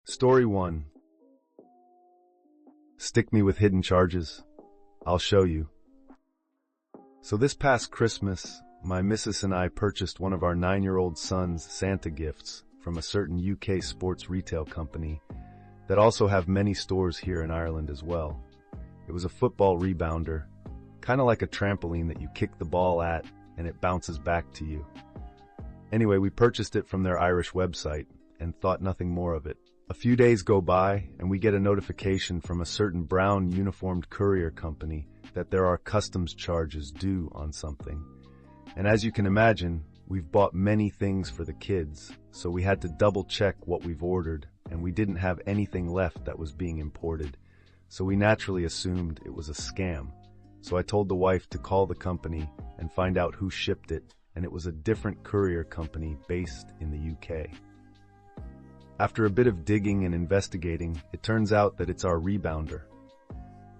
Story 1. Stick me with hidden charges. I'll show you. So this past Christmas, my missus and I purchased one of our 9-year-old son's Santa gifts from a certain UK sports retail company that also have many stores here in Ireland as well. It was a football rebounder, kind of like a trampoline that you kick the ball at and it bounces back to you. Anyway, we purchased it from their Irish website and thought nothing more of it. A few days go by and we get a notification from a certain brown uniformed courier company that there are customs charges due on something. And as you can imagine, we've bought many things for the kids, so we had to double check what we've ordered, and we didn't have anything left that was being imported. So we naturally assumed it was a scam. So I told the wife to call the company and find out who shipped it, and it was a different courier company based in the UK. After a bit of digging and investigating, it turns out that it's our rebounder.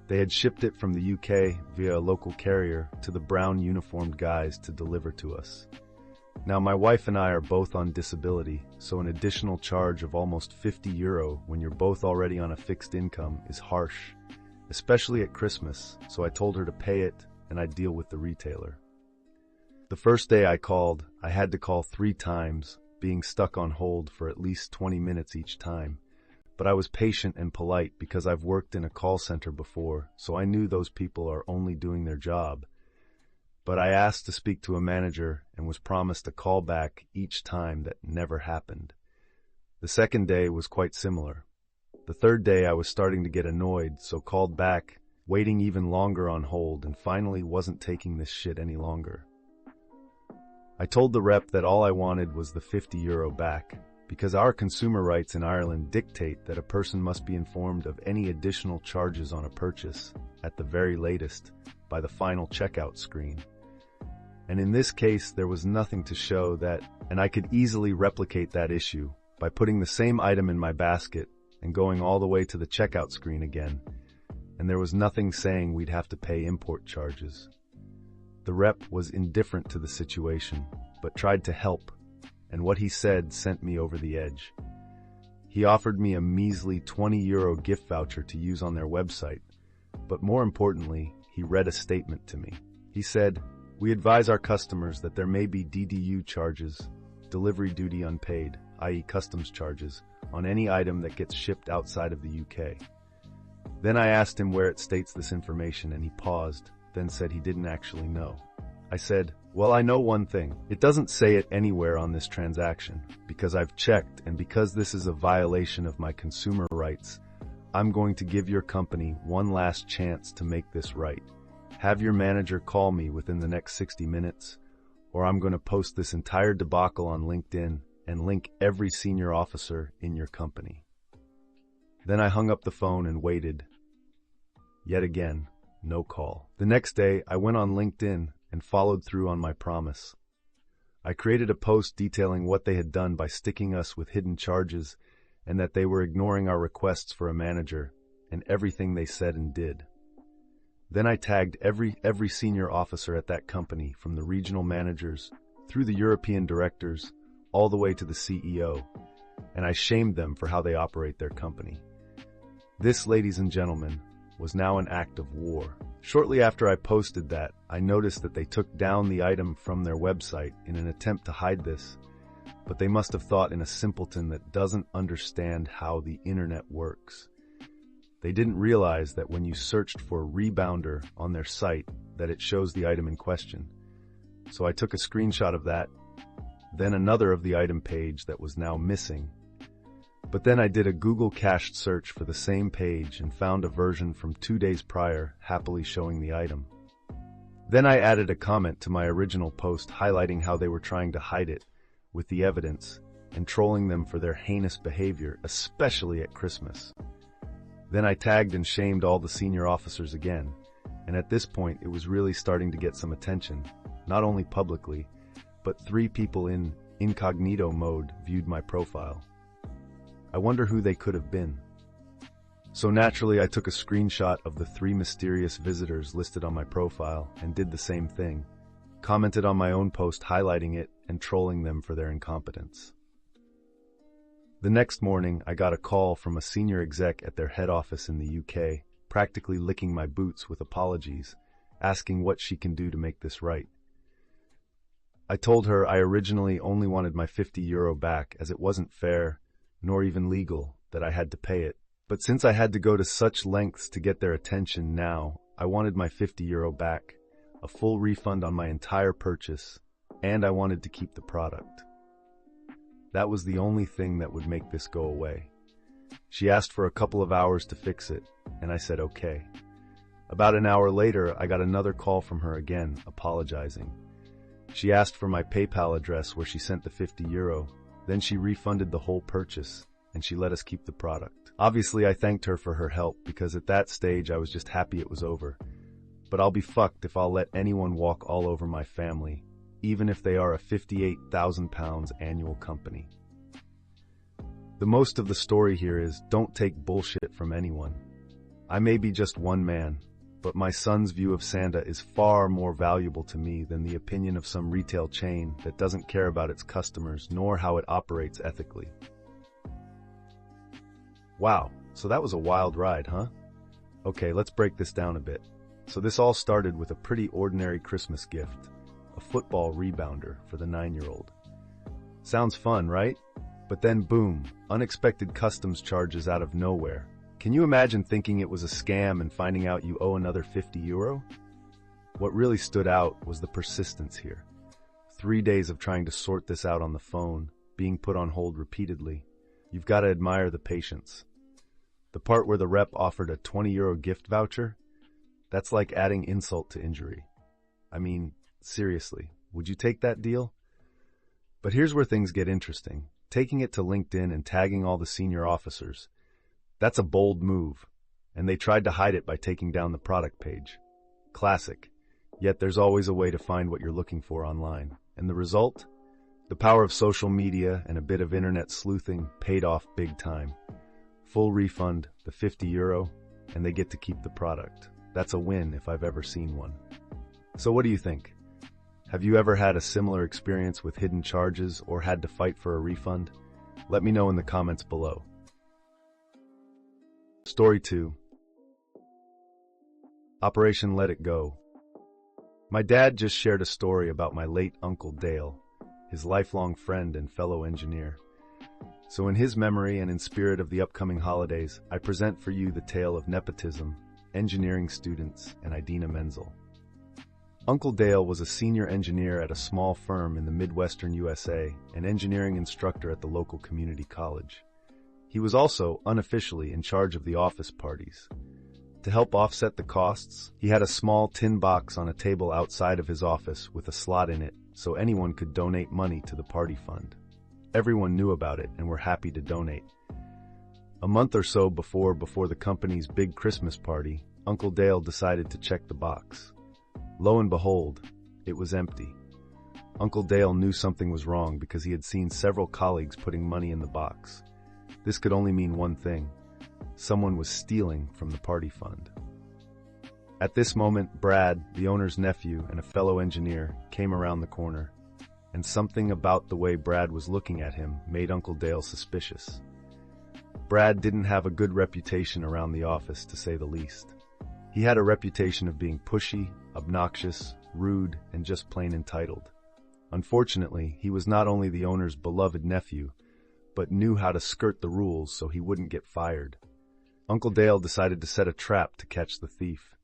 They had shipped it from the UK via a local carrier to the brown uniformed guys to deliver to us. Now, my wife and I are both on disability, so an additional charge of almost €50 when you're both already on a fixed income is harsh, especially at Christmas, so I told her to pay it and I'd deal with the retailer. The first day I called, I had to call 3 times, being stuck on hold for at least 20 minutes each time. But I was patient and polite because I've worked in a call center before, so I knew those people are only doing their job. But I asked to speak to a manager and was promised a call back each time that never happened. The second day was quite similar. The third day I was starting to get annoyed, so called back, waiting even longer on hold, and finally wasn't taking this shit any longer. I told the rep that all I wanted was the €50 back, because our consumer rights in Ireland dictate that a person must be informed of any additional charges on a purchase, at the very latest, by the final checkout screen. And in this case, there was nothing to show that, and I could easily replicate that issue by putting the same item in my basket and going all the way to the checkout screen again, and there was nothing saying we'd have to pay import charges. The rep was indifferent to the situation, but tried to help, and what he said sent me over the edge. He offered me a measly €20 gift voucher to use on their website, but more importantly, he read a statement to me. He said, "We advise our customers that there may be DDU charges, delivery duty unpaid, i.e. customs charges, on any item that gets shipped outside of the UK." Then I asked him where it states this information, and he paused, then said he didn't actually know. I said, "Well, I know one thing. It doesn't say it anywhere on this transaction, because I've checked, and because this is a violation of my consumer rights, I'm going to give your company one last chance to make this right. Have your manager call me within the next 60 minutes, or I'm going to post this entire debacle on LinkedIn and link every senior officer in your company." Then I hung up the phone and waited. Yet again, no call. The next day, I went on LinkedIn and followed through on my promise. I created a post detailing what they had done by sticking us with hidden charges and that they were ignoring our requests for a manager and everything they said and did. Then I tagged every senior officer at that company, from the regional managers through the European directors all the way to the CEO, and I shamed them for how they operate their company. This, ladies and gentlemen, was now an act of war. Shortly after I posted that, I noticed that they took down the item from their website in an attempt to hide this, but they must have thought in a simpleton that doesn't understand how the internet works. They didn't realize that when you searched for rebounder on their site, that it shows the item in question. So I took a screenshot of that, then another of the item page that was now missing. But then I did a Google cached search for the same page and found a version from 2 days prior happily showing the item. Then I added a comment to my original post highlighting how they were trying to hide it with the evidence and trolling them for their heinous behavior, especially at Christmas. Then I tagged and shamed all the senior officers again, and at this point it was really starting to get some attention, not only publicly, but 3 people in incognito mode viewed my profile. I wonder who they could have been. So naturally I took a screenshot of the 3 mysterious visitors listed on my profile and did the same thing, commented on my own post highlighting it and trolling them for their incompetence. The next morning, I got a call from a senior exec at their head office in the UK, practically licking my boots with apologies, asking what she can do to make this right. I told her I originally only wanted my €50 back as it wasn't fair, nor even legal, that I had to pay it. But since I had to go to such lengths to get their attention now, I wanted my €50 back, a full refund on my entire purchase, and I wanted to keep the product. That was the only thing that would make this go away. She asked for a couple of hours to fix it, and I said okay. About an hour later, I got another call from her again, apologizing. She asked for my PayPal address where she sent the €50, then she refunded the whole purchase, and she let us keep the product. Obviously, I thanked her for her help because at that stage I was just happy it was over. But I'll be fucked if I'll let anyone walk all over my family, even if they are a £58,000 annual company. The most of the story here is don't take bullshit from anyone. I may be just one man, but my son's view of Santa is far more valuable to me than the opinion of some retail chain that doesn't care about its customers nor how it operates ethically. Wow, so that was a wild ride, huh? Okay, let's break this down a bit. So this all started with a pretty ordinary Christmas gift, a football rebounder for the 9-year-old. Sounds fun, right? But then boom, unexpected customs charges out of nowhere. Can you imagine thinking it was a scam and finding out you owe another €50? What really stood out was the persistence here. 3 days of trying to sort this out on the phone, being put on hold repeatedly. You've got to admire the patience. The part where the rep offered a €20 gift voucher, that's like adding insult to injury. I mean, seriously, would you take that deal? But here's where things get interesting. Taking it to LinkedIn and tagging all the senior officers. That's a bold move, and they tried to hide it by taking down the product page. Classic. Yet there's always a way to find what you're looking for online. And the result? The power of social media and a bit of internet sleuthing paid off big time. Full refund, the €50, and they get to keep the product. That's a win if I've ever seen one. So what do you think? Have you ever had a similar experience with hidden charges or had to fight for a refund? Let me know in the comments below. Story 2. Operation Let It Go. My dad just shared a story about my late Uncle Dale, his lifelong friend and fellow engineer. So in his memory and in spirit of the upcoming holidays, I present for you the tale of nepotism, engineering students, and Idina Menzel. Uncle Dale was a senior engineer at a small firm in the Midwestern USA, an engineering instructor at the local community college. He was also, unofficially, in charge of the office parties. To help offset the costs, he had a small tin box on a table outside of his office with a slot in it so anyone could donate money to the party fund. Everyone knew about it and were happy to donate. A month or so before the company's big Christmas party, Uncle Dale decided to check the box. Lo and behold, it was empty. Uncle Dale knew something was wrong because he had seen several colleagues putting money in the box. This could only mean one thing. Someone was stealing from the party fund. At this moment, Brad, the owner's nephew and a fellow engineer, came around the corner, and something about the way Brad was looking at him made Uncle Dale suspicious. Brad didn't have a good reputation around the office, to say the least. He had a reputation of being pushy, obnoxious, rude, and just plain entitled. Unfortunately, he was not only the owner's beloved nephew, but knew how to skirt the rules so he wouldn't get fired. Uncle Dale decided to set a trap to catch the thief.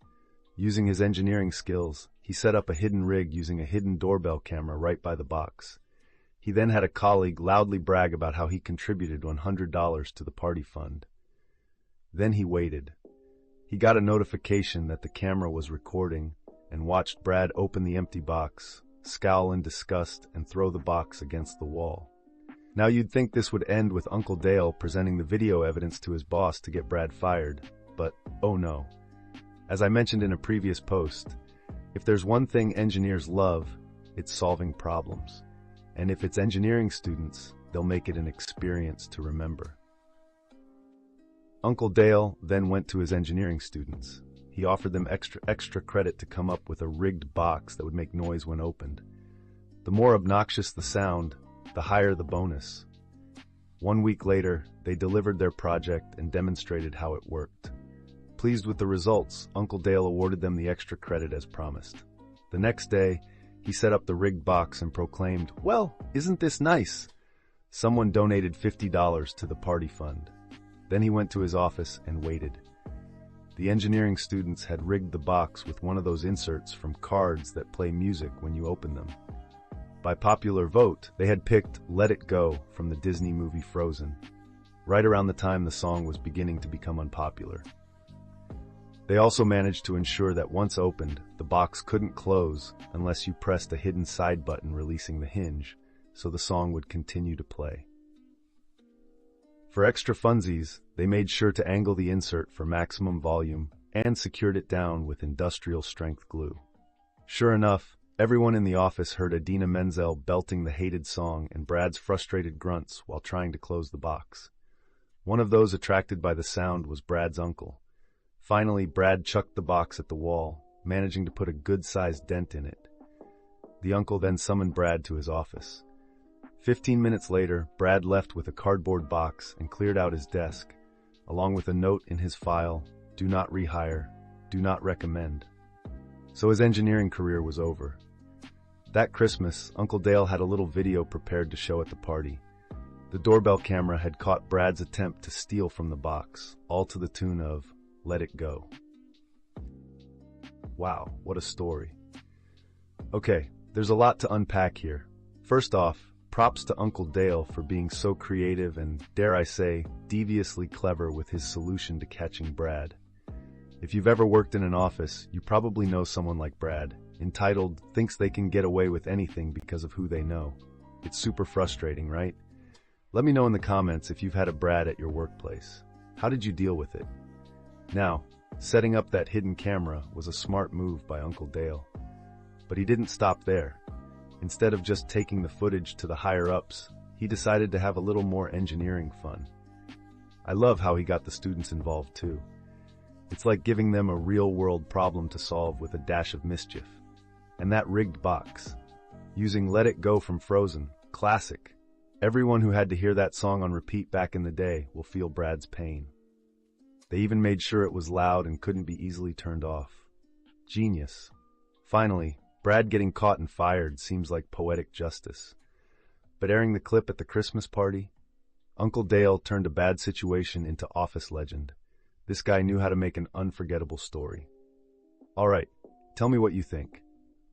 Using his engineering skills, he set up a hidden rig using a hidden doorbell camera right by the box. He then had a colleague loudly brag about how he contributed $100 to the party fund. Then he waited. He got a notification that the camera was recording and watched Brad open the empty box, scowl in disgust, and throw the box against the wall. Now you'd think this would end with Uncle Dale presenting the video evidence to his boss to get Brad fired, but oh no. As I mentioned in a previous post, if there's one thing engineers love, it's solving problems. And if it's engineering students, they'll make it an experience to remember. Uncle Dale then went to his engineering students. He offered them extra credit to come up with a rigged box that would make noise when opened. The more obnoxious the sound, the higher the bonus. 1 week later, they delivered their project and demonstrated how it worked. Pleased with the results, Uncle Dale awarded them the extra credit as promised. The next day, he set up the rigged box and proclaimed, "Well, isn't this nice?" Someone donated $50 to the party fund. Then he went to his office and waited. The engineering students had rigged the box with one of those inserts from cards that play music when you open them. By popular vote, they had picked "Let It Go" from the Disney movie Frozen, right around the time the song was beginning to become unpopular. They also managed to ensure that once opened, the box couldn't close unless you pressed a hidden side button releasing the hinge, so the song would continue to play. For extra funsies, they made sure to angle the insert for maximum volume and secured it down with industrial-strength glue. Sure enough, everyone in the office heard Idina Menzel belting the hated song and Brad's frustrated grunts while trying to close the box. One of those attracted by the sound was Brad's uncle. Finally, Brad chucked the box at the wall, managing to put a good-sized dent in it. The uncle then summoned Brad to his office. 15 minutes later, Brad left with a cardboard box and cleared out his desk, along with a note in his file, "Do not rehire, do not recommend." So his engineering career was over. That Christmas, Uncle Dale had a little video prepared to show at the party. The doorbell camera had caught Brad's attempt to steal from the box, all to the tune of "Let It Go." Wow, what a story. Okay, there's a lot to unpack here. First off, props to Uncle Dale for being so creative and, dare I say, deviously clever with his solution to catching Brad. If you've ever worked in an office, you probably know someone like Brad, entitled, thinks they can get away with anything because of who they know. It's super frustrating, right? Let me know in the comments if you've had a Brad at your workplace. How did you deal with it? Now, setting up that hidden camera was a smart move by Uncle Dale. But he didn't stop there. Instead of just taking the footage to the higher-ups, he decided to have a little more engineering fun. I love how he got the students involved too. It's like giving them a real-world problem to solve with a dash of mischief. And that rigged box. Using "Let It Go" from Frozen, classic. Everyone who had to hear that song on repeat back in the day will feel Brad's pain. They even made sure it was loud and couldn't be easily turned off. Genius. Finally, Brad getting caught and fired seems like poetic justice. But airing the clip at the Christmas party, Uncle Dale turned a bad situation into office legend. This guy knew how to make an unforgettable story. Alright, tell me what you think.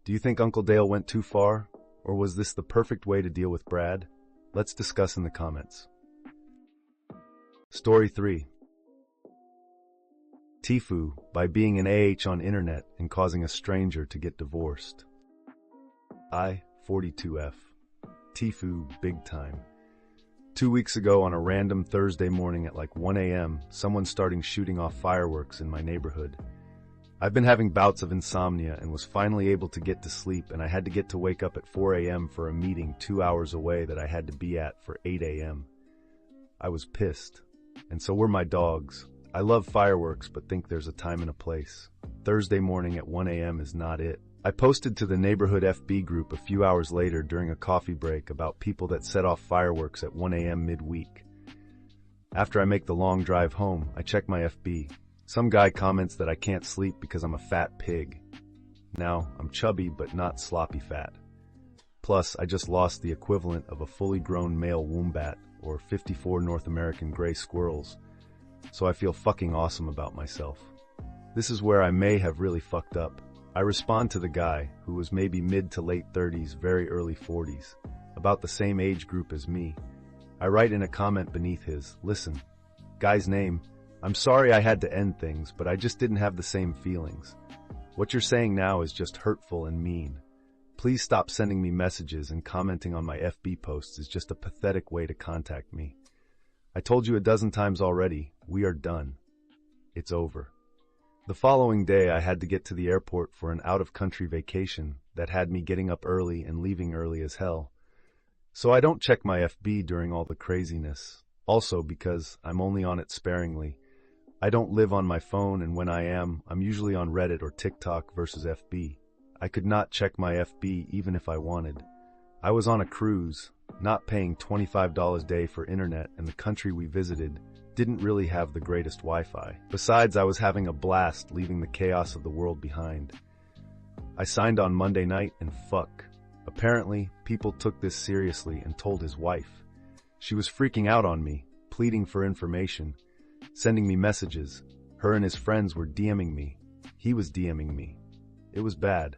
Do you think Uncle Dale went too far, or was this the perfect way to deal with Brad? Let's discuss in the comments. Story 3. Tifu, by being an AH on internet and causing a stranger to get divorced. I, 42F. Tifu, big time. 2 weeks ago on a random Thursday morning at like 1 a.m., someone started shooting off fireworks in my neighborhood. I've been having bouts of insomnia and was finally able to get to sleep, and I had to wake up at 4 a.m. for a meeting 2 hours away that I had to be at for 8 a.m. I was pissed, and so were my dogs. I love fireworks, but think there's a time and a place. Thursday morning at 1 a.m. is not it. I posted to the neighborhood FB group a few hours later during a coffee break about people that set off fireworks at 1 a.m. midweek. After I make the long drive home, I check my FB. Some guy comments that I can't sleep because I'm a fat pig. Now, I'm chubby but not sloppy fat. Plus, I just lost the equivalent of a fully grown male wombat, or 54 North American gray squirrels. So I feel fucking awesome about myself. This is where I may have really fucked up. I respond to the guy, who was maybe mid to late 30s, very early 40s, about the same age group as me. I write in a comment beneath his, "Listen, guy's name, I'm sorry I had to end things, but I just didn't have the same feelings. What you're saying now is just hurtful and mean. Please stop sending me messages, and commenting on my FB posts is just a pathetic way to contact me. I told you a dozen times already, we are done. It's over." The following day, I had to get to the airport for an out-of-country vacation that had me getting up early and leaving early as hell. So I don't check my FB during all the craziness. Also, because I'm only on it sparingly. I don't live on my phone, and when I am, I'm usually on Reddit or TikTok versus FB. I could not check my FB even if I wanted. I was on a cruise, not paying $25 a day for internet, and the country we visited didn't really have the greatest Wi-Fi. Besides, I was having a blast leaving the chaos of the world behind. I signed on Monday night and fuck. Apparently, people took this seriously and told his wife. She was freaking out on me, pleading for information, sending me messages. Her and his friends were DMing me. He was DMing me. It was bad.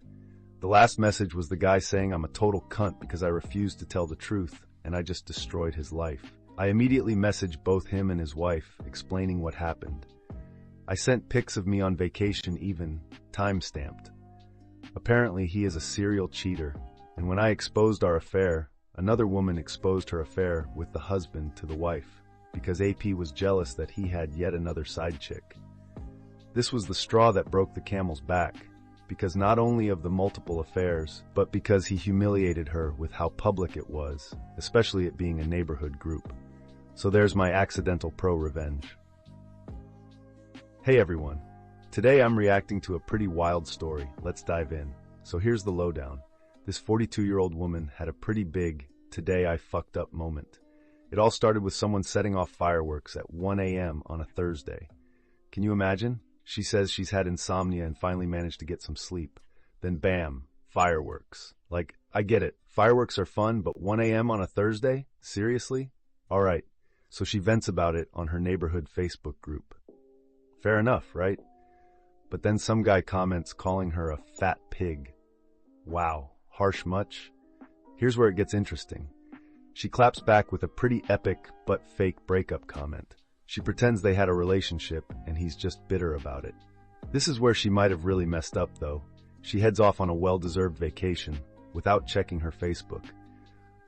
The last message was the guy saying I'm a total cunt because I refused to tell the truth, and I just destroyed his life. I immediately messaged both him and his wife, explaining what happened. I sent pics of me on vacation, even time-stamped. Apparently, he is a serial cheater, and when I exposed our affair, another woman exposed her affair with the husband to the wife, because AP was jealous that he had yet another side chick. This was the straw that broke the camel's back, because not only of the multiple affairs, but because he humiliated her with how public it was, especially it being a neighborhood group. So there's my accidental pro-revenge. Hey everyone. Today I'm reacting to a pretty wild story. Let's dive in. So here's the lowdown. This 42-year-old woman had a pretty big, today I fucked up moment. It all started with someone setting off fireworks at 1 a.m. on a Thursday. Can you imagine? She says she's had insomnia and finally managed to get some sleep. Then bam, fireworks. Like, I get it. Fireworks are fun, but 1 a.m. on a Thursday? Seriously? Alright. So she vents about it on her neighborhood Facebook group. Fair enough, right? But then some guy comments calling her a fat pig. Wow, harsh much? Here's where it gets interesting. She claps back with a pretty epic but fake breakup comment. She pretends they had a relationship and he's just bitter about it. This is where she might have really messed up though. She heads off on a well-deserved vacation without checking her Facebook.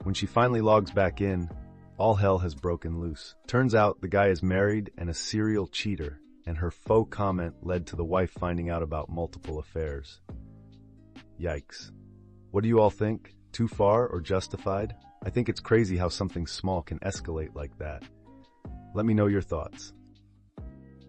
When she finally logs back in, all hell has broken loose. Turns out the guy is married and a serial cheater, and her faux comment led to the wife finding out about multiple affairs. Yikes. What do you all think? Too far or justified? I think it's crazy how something small can escalate like that. Let me know your thoughts.